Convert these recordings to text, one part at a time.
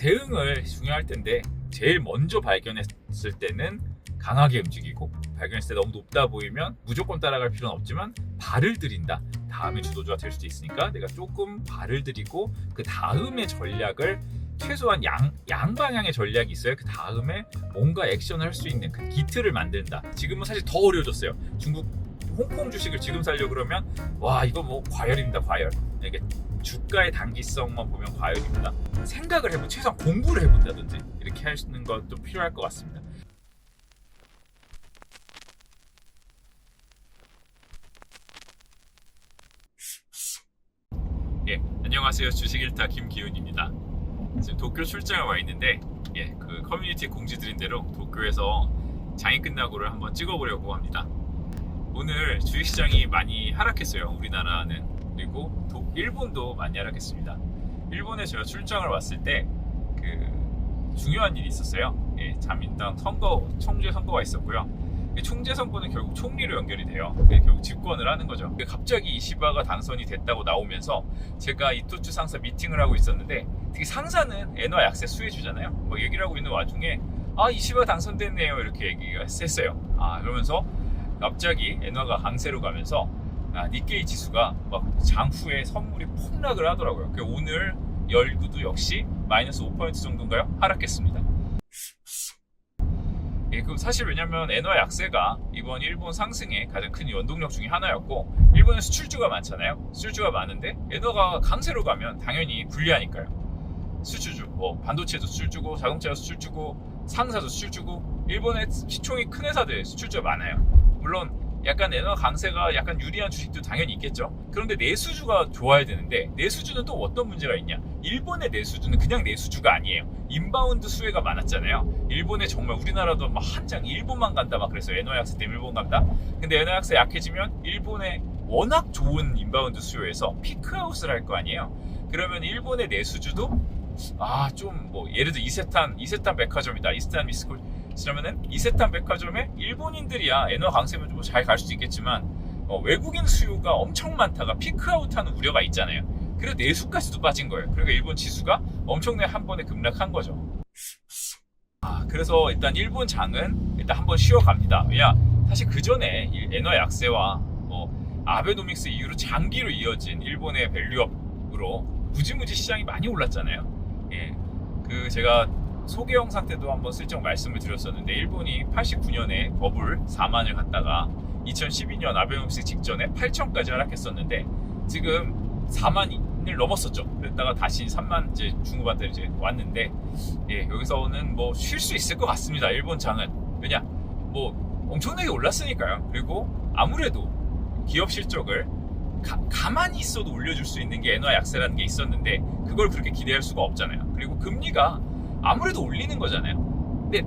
대응을 중요할 텐데 제일 먼저 발견했을 때는 강하게 움직이고, 발견했을 때 너무 높다 보이면 무조건 따라갈 필요는 없지만 발을 들인다. 다음에 주도주가 될 수도 있으니까 내가 조금 발을 들이고 그 다음에 전략을 최소한 양방향의 전략이 있어요. 그 다음에 뭔가 액션을 할 수 있는 그 기틀을 만든다. 지금은 사실 더 어려워졌어요. 중국 홍콩 주식을 지금 살려 그러면 와 이거 뭐 과열입니다. 과열. 이게 주가의 단기성만 보면 과열입니다. 생각을 해보, 최소한 공부를 해본다든지 이렇게 하시는 것도 필요할 것 같습니다. 예, 안녕하세요. 주식일타 김기훈입니다. 지금 도쿄 출장을 와 있는데, 그 커뮤니티 공지 드린 대로 도쿄에서 장이 끝나고를 한번 찍어보려고 합니다. 오늘 주식시장이 많이 하락했어요. 우리나라는. 그리고 일본도 많이 하락했습니다. 일본에 제가 출장을 왔을 때 중요한 일이 있었어요. 자민당 총재 선거가 있었고요. 총재 선거는 결국 총리로 연결이 돼요. 결국 집권을 하는 거죠. 갑자기 이시바가 당선이 됐다고 나오면서 제가 이토츠 상사 미팅을 하고 있었는데, 특히 상사는 엔화 약세 수혜주잖아요. 뭐 얘기를 하고 있는 와중에 이시바 당선됐네요 이렇게 얘기가 했어요. 그러면서 갑자기 엔화가 강세로 가면서 니케이 지수가 막 장후에 선물이 폭락을 하더라고요. 오늘 열구도 역시 마이너스 5% 정도인가요? 하락했습니다. 그럼 사실 왜냐면 엔화 약세가 이번 일본 상승의 가장 큰 원동력 중에 하나였고, 일본은 수출주가 많잖아요. 수출주가 많은데 엔화가 강세로 가면 당연히 불리하니까요. 수출주, 뭐 반도체도 수출주고 자동차도 수출주고 상사도 수출주고, 일본의 시총이 큰 회사들 수출주가 많아요. 물론 약간 엔화 강세가 약간 유리한 주식도 당연히 있겠죠. 그런데 내수주가 좋아야 되는데, 내수주는 또 어떤 문제가 있냐? 일본의 내수주는 그냥 내수주가 아니에요. 인바운드 수혜가 많았잖아요. 일본에 정말 우리나라도 막 한창 일본만 간다 막 그랬어요. 엔화 약세 때문에 일본 간다. 근데 엔화 약세 약해지면 일본에 워낙 좋은 인바운드 수요에서 피크아웃을 할 거 아니에요. 그러면 일본의 내수주도 좀 뭐 예를 들어 이세탄 백화점이다. 이세탄 미스콜 그러면은 이세탄 백화점에 일본인들이야 엔화 강세면 좀 잘 갈 수도 있겠지만, 외국인 수요가 엄청 많다가 피크아웃하는 우려가 있잖아요. 그래서 내수까지도 빠진 거예요. 그러니까 일본 지수가 엄청나게 한 번에 급락한 거죠. 그래서 일단 일본 장은 일단 한번 쉬어갑니다. 왜냐, 사실 그 전에 엔화 약세와 아베노믹스 이후로 장기로 이어진 일본의 밸류업으로 무지무지 시장이 많이 올랐잖아요. 제가 소개 영상 때도 한번 슬쩍 말씀을 드렸었는데, 일본이 89년에 버블 4만을 갔다가 2012년 아베노믹스 직전에 8천까지 하락했었는데, 지금 4만을 넘었었죠. 그랬다가 다시 3만 이제 중후반대 이제 왔는데, 여기서는 뭐 쉴 수 있을 것 같습니다. 일본 장은. 왜냐, 뭐 엄청나게 올랐으니까요. 그리고 아무래도 기업 실적을 가만히 있어도 올려줄 수 있는 게 엔화 약세라는 게 있었는데, 그걸 그렇게 기대할 수가 없잖아요. 그리고 금리가 아무래도 올리는 거잖아요. 근데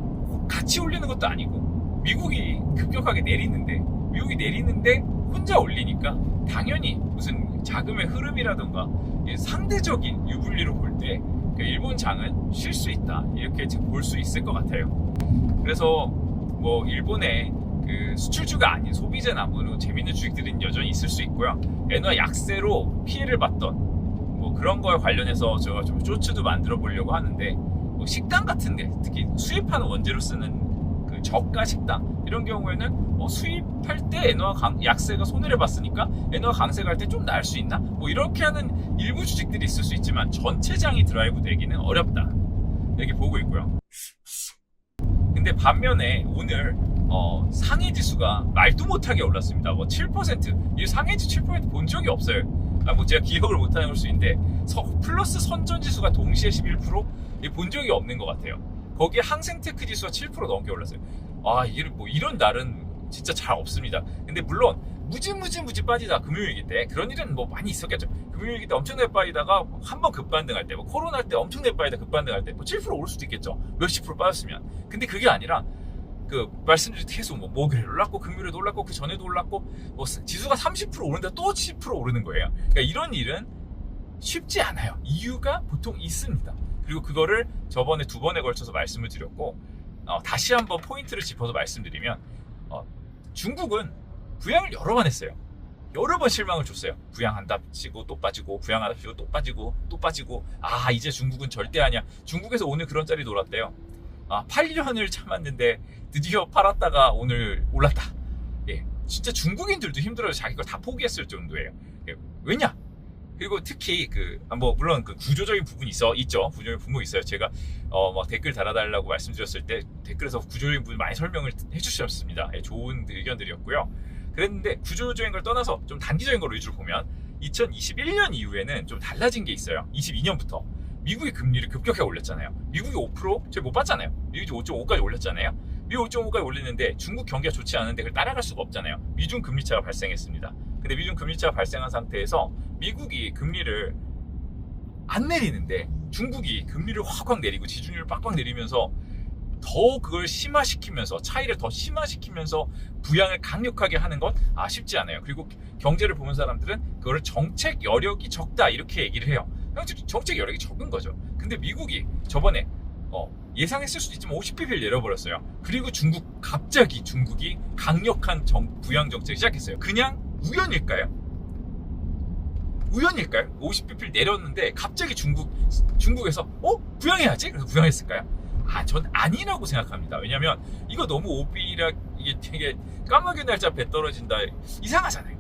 같이 올리는 것도 아니고, 미국이 급격하게 내리는데 혼자 올리니까 당연히 무슨 자금의 흐름이라던가 상대적인 유불리로 볼 때 일본 장은 쉴 수 있다, 이렇게 볼 수 있을 것 같아요. 그래서 뭐 일본의 수출주가 아닌 소비재 나무로 재밌는 주식들은 여전히 있을 수 있고요. 엔화 약세로 피해를 봤던 뭐 그런 거에 관련해서 제가 좀 쇼츠도 만들어 보려고 하는데, 식당 같은데 특히 수입하는 원재료 쓰는 저가 식당 이런 경우에는 수입할 때 엔화 약세가 손해를 봤으니까 엔화 강세가 할 때 좀 나을 수 있나? 뭐 이렇게 하는 일부 주식들이 있을 수 있지만 전체 장이 드라이브 되기는 어렵다, 이렇게 보고 있고요. 근데 반면에 오늘 상해 지수가 말도 못하게 올랐습니다. 7%, 이 상해 지수 7% 본 적이 없어요. 뭐 제가 기억을 못하는 걸 수 있는데, 플러스 선전 지수가 동시에 11% 본 적이 없는 것 같아요. 거기에 항생테크 지수가 7% 넘게 올랐어요. 이런 날은 진짜 잘 없습니다. 근데 물론 무지 빠지다 금요일기 때 그런 일은 뭐 많이 있었겠죠. 금요일기 때 엄청나게 빠지다가 한번 급반등할 때, 코로나 때 엄청나게 빠지다 급반등할 때 7% 오를 수도 있겠죠. 몇십 프로 빠졌으면. 근데 그게 아니라 말씀드린 계속 목요일에 올랐고 금요일에도 올랐고 그 전에도 올랐고 지수가 30% 오른다 또 10% 오르는 거예요. 그러니까 이런 일은 쉽지 않아요. 이유가 보통 있습니다. 그리고 그거를 저번에 2번에 걸쳐서 말씀을 드렸고, 다시 한번 포인트를 짚어서 말씀드리면, 중국은 부양을 여러 번 했어요. 여러 번 실망을 줬어요. 부양한다 치고 또 빠지고, 부양하다 치고 또 빠지고, 또 빠지고. 아, 이제 중국은 절대 아니야. 중국에서 오늘 그런 자리 놀았대요. 아, 8년을 참았는데 드디어 팔았다가 오늘 올랐다. 예, 진짜 중국인들도 힘들어서 자기 걸 다 포기했을 정도예요. 예, 왜냐? 그리고 특히 물론 그 구조적인 부분이 있죠. 구조적인 부분이 있어요. 제가 막 댓글 달아달라고 말씀드렸을 때 댓글에서 구조적인 부분 많이 설명을 해주셨습니다. 예, 좋은 의견들이었고요. 그랬는데 구조적인 걸 떠나서 좀 단기적인 걸 위주로 보면 2021년 이후에는 좀 달라진 게 있어요. 22년부터 미국이 금리를 급격하게 올렸잖아요. 미국이 5%? 저희 못 봤잖아요. 미국이 5.5까지 올렸잖아요. 미국 5.5까지 올렸는데 중국 경기가 좋지 않은데 그걸 따라갈 수가 없잖아요. 미중 금리차가 발생했습니다. 근데 미중 금리차가 발생한 상태에서 미국이 금리를 안 내리는데 중국이 금리를 확 내리고 지준율을 빡빡 내리면서 더 그걸 심화시키면서, 차이를 더 심화시키면서 부양을 강력하게 하는 건 쉽지 않아요. 그리고 경제를 보는 사람들은 그거를 정책 여력이 적다 이렇게 얘기를 해요. 정책 여력이 적은 거죠. 근데 미국이 저번에 예상했을 수도 있지만 50bp를 내려버렸어요. 그리고 갑자기 중국이 강력한 부양 정책을 시작했어요. 그냥 우연일까요? 50bp를 내렸는데 갑자기 중국에서 부양해야지? 그래서 부양했을까요? 전 아니라고 생각합니다. 왜냐면 이거 너무 이게 되게 까마귀 날짜 배 떨어진다, 이상하잖아요.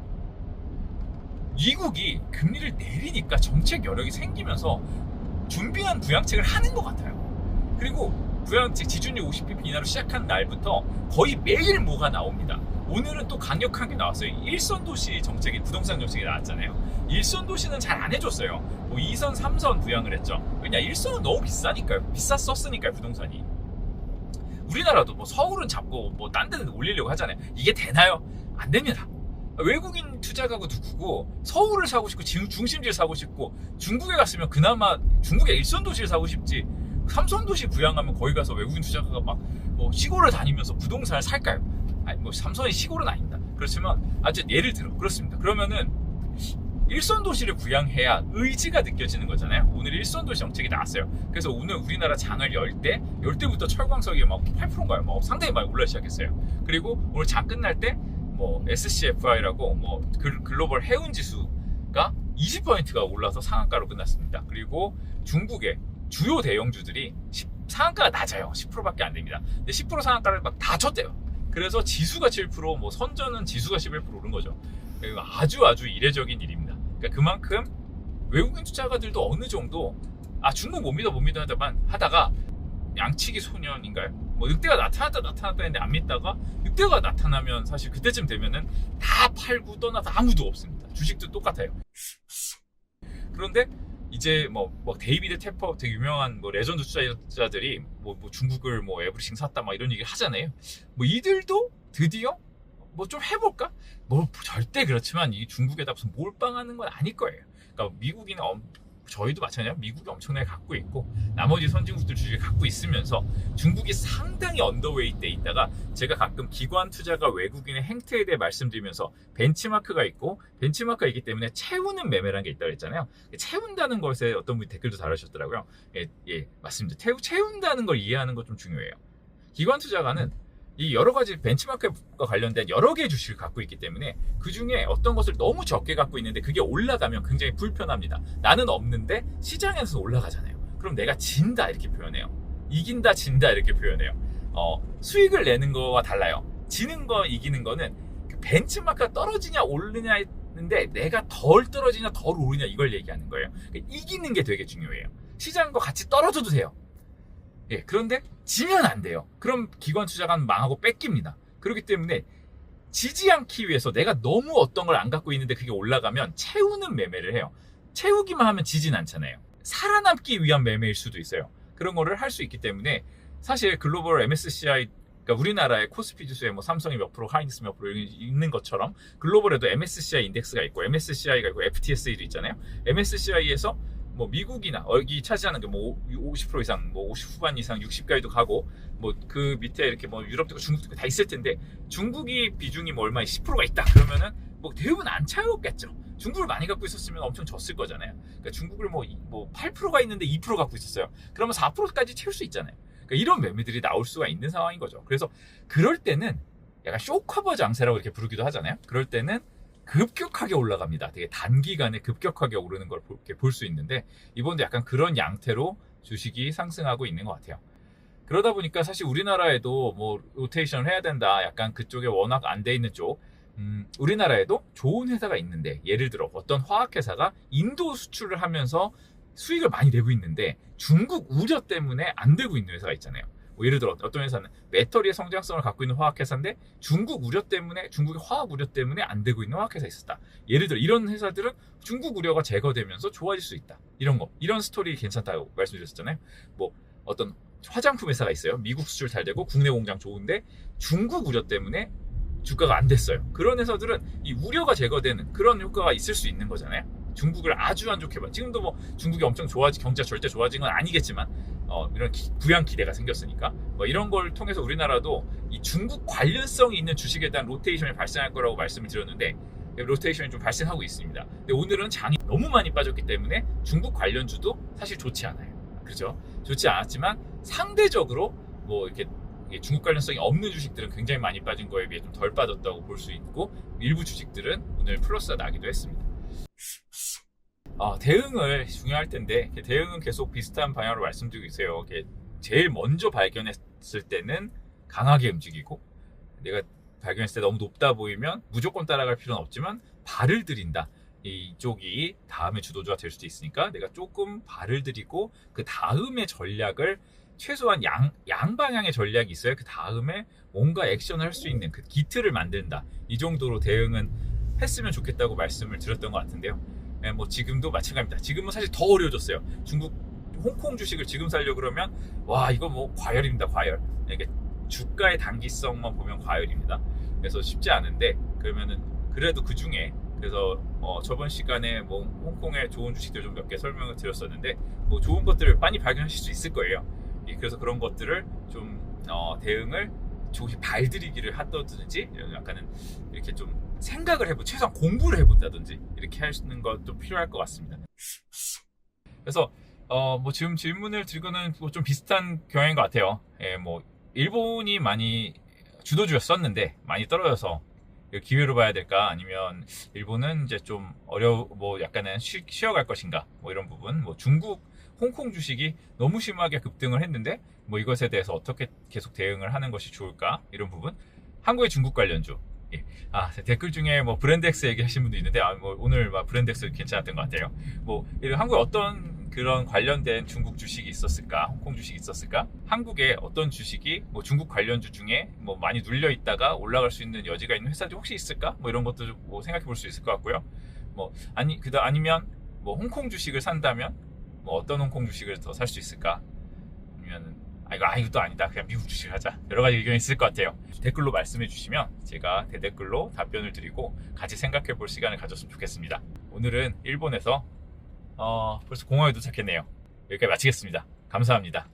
미국이 금리를 내리니까 정책 여력이 생기면서 준비한 부양책을 하는 것 같아요. 그리고 부양책 지준율 50bp 이하로 시작한 날부터 거의 매일 뭐가 나옵니다. 오늘은 또 강력한 게 나왔어요. 1선 도시 정책이, 부동산 정책이 나왔잖아요. 1선 도시는 잘 안 해줬어요. 2선, 3선 부양을 했죠. 왜냐, 1선은 너무 비싸니까요. 비쌌었으니까요, 부동산이. 우리나라도 서울은 잡고 딴 데는 올리려고 하잖아요. 이게 되나요? 안 됩니다. 외국인 투자가고 누구고 서울을 사고 싶고 중심지를 사고 싶고 중국에 갔으면 그나마 중국의 1선 도시를 사고 싶지, 3선 도시 부양하면 거기 가서 외국인 투자가가 시골을 다니면서 부동산을 살까요? 3선이 시골은 아닙니다. 그렇지만 예를 들어 그렇습니다. 그러면은 1선 도시를 부양해야 의지가 느껴지는 거잖아요. 오늘 1선 도시 정책이 나왔어요. 그래서 오늘 우리나라 장을 열 때부터 철광석이 8%인가요? 상당히 많이 올라가기 시작했어요. 그리고 오늘 장 끝날 때 SCFI라고 글로벌 해운 지수가 20%가 올라서 상한가로 끝났습니다. 그리고 중국의 주요 대형주들이 상한가가 낮아요. 10%밖에 안 됩니다. 근데 10% 상한가를 다 쳤대요. 그래서 지수가 7%, 선전은 지수가 11% 오른 거죠. 아주 이례적인 일입니다. 그러니까 그만큼 외국인 투자가들도 어느 정도 중국 못 믿어 하다가 양치기 소년인가요? 늑대가 나타났다 했는데 안 믿다가 늑대가 나타나면 사실 그때쯤 되면은 다 팔고 떠나서 아무도 없습니다. 주식도 똑같아요. 그런데 이제 데이비드 태퍼, 되게 유명한 레전드 투자자들이 중국을 에브리싱 샀다 이런 얘기를 하잖아요. 이들도 드디어 좀 해볼까? 절대 그렇지만 이 중국에다 무슨 몰빵하는 건 아닐 거예요. 그러니까 미국인은 저희도 마찬가지로 미국이 엄청나게 갖고 있고 나머지 선진국들 주식을 갖고 있으면서 중국이 상당히 언더웨이트 돼 있다가 제가 가끔 기관 투자가 외국인의 행태에 대해 말씀드리면서 벤치마크가 있기 때문에 채우는 매매라는 게 있다고 했잖아요. 채운다는 것에 어떤 분이 댓글도 달아주셨더라고요. 예, 맞습니다. 채운다는 걸 이해하는 것 좀 중요해요. 기관 투자가는 이 여러 가지 벤치마크와 관련된 여러 개의 주식을 갖고 있기 때문에 그 중에 어떤 것을 너무 적게 갖고 있는데 그게 올라가면 굉장히 불편합니다. 나는 없는데 시장에서 올라가잖아요. 그럼 내가 진다 이렇게 표현해요. 이긴다, 진다 이렇게 표현해요. 수익을 내는 거와 달라요. 지는 거, 이기는 거는 벤치마크가 떨어지냐 오르냐 했는데 내가 덜 떨어지냐 덜 오르냐 이걸 얘기하는 거예요. 그러니까 이기는 게 되게 중요해요. 시장과 같이 떨어져도 돼요. 예, 그런데 지면 안 돼요. 그럼 기관 투자가는 망하고 뺏깁니다. 그렇기 때문에 지지 않기 위해서 내가 너무 어떤 걸 안 갖고 있는데 그게 올라가면 채우는 매매를 해요. 채우기만 하면 지진 않잖아요. 살아남기 위한 매매일 수도 있어요. 그런 거를 할 수 있기 때문에 사실 글로벌 MSCI, 그러니까 우리나라의 코스피 지수에 삼성이 몇 프로, 하이닉스 몇 프로 있는 것처럼 글로벌에도 MSCI 인덱스가 있고 MSCI가 있고 FTSE도 있잖아요. MSCI에서 미국이나 여기 차지하는 게 50% 이상, 50 후반 이상, 60까지도 가고 그 밑에 이렇게 유럽도 있고 중국도 있고 다 있을 텐데 중국이 비중이 얼마 10%가 있다 그러면은 대부분 안 채웠겠죠. 중국을 많이 갖고 있었으면 엄청 졌을 거잖아요. 그러니까 중국을 8%가 있는데 2% 갖고 있었어요. 그러면 4%까지 채울 수 있잖아요. 그러니까 이런 매매들이 나올 수가 있는 상황인 거죠. 그래서 그럴 때는 약간 쇼커버 장세라고 이렇게 부르기도 하잖아요. 그럴 때는 급격하게 올라갑니다. 되게 단기간에 급격하게 오르는 걸 볼 수 있는데 이번도 약간 그런 양태로 주식이 상승하고 있는 것 같아요. 그러다 보니까 사실 우리나라에도 뭐 로테이션 해야 된다, 약간 그쪽에 워낙 안 돼 있는 쪽, 우리나라에도 좋은 회사가 있는데, 예를 들어 어떤 화학회사가 인도 수출을 하면서 수익을 많이 내고 있는데 중국 우려 때문에 안 되고 있는 회사가 있잖아요. 뭐 예를 들어 어떤 회사는 배터리의 성장성을 갖고 있는 화학회사인데 중국 우려 때문에, 중국의 화학 우려 때문에 안 되고 있는 화학회사가 있었다. 예를 들어 이런 회사들은 중국 우려가 제거되면서 좋아질 수 있다. 이런 스토리 괜찮다고 말씀드렸잖아요. 뭐 어떤 화장품 회사가 있어요. 미국 수출 잘 되고 국내 공장 좋은데 중국 우려 때문에 주가가 안 됐어요. 그런 회사들은 이 우려가 제거되는 그런 효과가 있을 수 있는 거잖아요. 중국을 아주 안 좋게 봐. 지금도 뭐 중국이 엄청 경제가 절대 좋아진 건 아니겠지만 이런 부양 기대가 생겼으니까 뭐 이런 걸 통해서 우리나라도 이 중국 관련성이 있는 주식에 대한 로테이션이 발생할 거라고 말씀을 드렸는데 로테이션이 좀 발생하고 있습니다. 근데 오늘은 장이 너무 많이 빠졌기 때문에 중국 관련주도 사실 좋지 않아요. 그렇죠? 좋지 않았지만 상대적으로 뭐 이렇게 중국 관련성이 없는 주식들은 굉장히 많이 빠진 거에 비해 좀 덜 빠졌다고 볼 수 있고, 일부 주식들은 오늘 플러스가 나기도 했습니다. 대응을 중요할 텐데 대응은 계속 비슷한 방향으로 말씀드리고 있어요. 제일 먼저 발견했을 때는 강하게 움직이고, 내가 발견했을 때 너무 높다 보이면 무조건 따라갈 필요는 없지만 발을 들인다. 이쪽이 다음에 주도주가 될 수도 있으니까 내가 조금 발을 들이고 그 다음에 전략을, 최소한 양방향의 전략이 있어야 그 다음에 뭔가 액션을 할 수 있는 그 기틀을 만든다. 이 정도로 대응은 했으면 좋겠다고 말씀을 드렸던 것 같은데요. 뭐 지금도 마찬가지입니다. 지금은 사실 더 어려워졌어요. 홍콩 주식을 지금 살려 그러면 와, 이거 뭐 과열입니다. 과열. 이게 주가의 단기성만 보면 과열입니다. 그래서 쉽지 않은데, 그러면은 그래도 그 중에, 그래서 저번 시간에 뭐 홍콩의 좋은 주식들 좀 몇 개 설명을 드렸었는데 뭐 좋은 것들을 많이 발견하실 수 있을 거예요. 그래서 그런 것들을 좀 대응을 조기 발들이기를 하든지, 약간은 이렇게 좀 생각을 해보, 최소한 공부를 해본다든지 이렇게 하시는 것도 필요할 것 같습니다. 그래서 뭐 지금 질문을 드리고는 좀 비슷한 경향인 것 같아요. 뭐 일본이 많이 주도주였었는데 많이 떨어져서 기회로 봐야 될까, 아니면 일본은 이제 좀 뭐 약간은 쉬어갈 것인가, 뭐 이런 부분, 뭐 중국, 홍콩 주식이 너무 심하게 급등을 했는데 뭐 이것에 대해서 어떻게 계속 대응을 하는 것이 좋을까, 이런 부분. 한국의 중국 관련주, 댓글 중에 뭐 브랜드엑스 얘기하신 분도 있는데 뭐 오늘 막 브랜드엑스 괜찮았던 것 같아요. 뭐 한국에 어떤 그런 관련된 중국 주식이 있었을까, 홍콩 주식이 있었을까, 한국에 어떤 주식이 뭐 중국 관련주 중에 뭐 많이 눌려 있다가 올라갈 수 있는 여지가 있는 회사들이 혹시 있을까, 뭐 이런 것도 뭐 생각해 볼 수 있을 것 같고요. 뭐 아니면 뭐 홍콩 주식을 산다면 뭐 어떤 홍콩 주식을 더 살 수 있을까, 아니면 이것도 아니다, 그냥 미국 주식 하자, 여러 가지 의견이 있을 것 같아요. 댓글로 말씀해 주시면 제가 대댓글로 답변을 드리고 같이 생각해 볼 시간을 가졌으면 좋겠습니다. 오늘은 일본에서 벌써 공항에 도착했네요. 여기까지 마치겠습니다. 감사합니다.